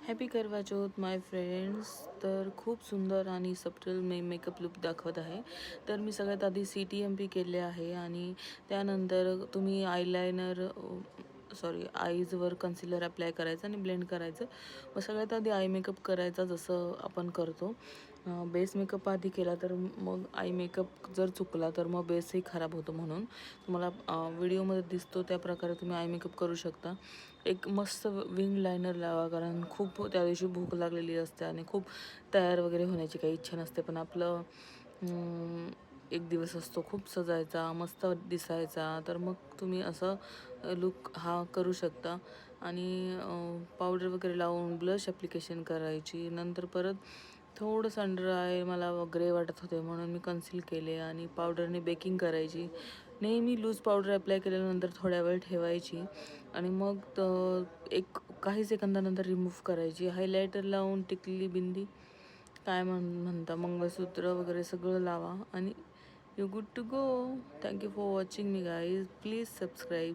Happy करवा चौथ माय friends. तर खूप सुंदर आणि सबटल मेकअप लुक दाखवत आहे. तर मी सगळ्यात आधी CTMP केले आहे आणि त्यानंतर तुम्ही आईजवर कन्सिलर अप्लाय करायचं आणि ब्लेंड करायचं. मग सगळ्यात आधी आय मेकअप करायचा जसं आपण करतो. बेस मेकअप आधी केला तर मग आय मेकअप जर चुकला तर मग बेसही खराब होतो. म्हणून तुम्हाला व्हिडिओमध्ये दिसतो त्या प्रकारे तुम्ही आय मेकअप करू शकता. एक मस्त विंग लायनर लावा, कारण खूप त्या दिवशी भूक लागलेली असते आणि खूप तयार वगैरे होण्याची काही इच्छा नसते. पण आपलं एक दिवस असतो खूप सजायचा, मस्त दिसायचा, तर मग तुम्ही असं लुक हा करू शकता. आणि पावडर वगैरे लावून ब्लश ॲप्लिकेशन करायची. नंतर परत थोडंसं अंडर आय मला ग्रे वाटत होते म्हणून मी कन्सील केले आणि पावडरने बेकिंग करायची. नेहमी लूज पावडर अप्लाय केल्यानंतर थोड्या वेळ ठेवायची आणि मग एक काही सेकंदानंतर रिमूव्ह करायची. हायलायटर लावून टिकली बिंदी काय म्हणता मंगळसूत्र वगैरे सगळं लावा आणि you good to go. Thank you for watching me guys. Please subscribe.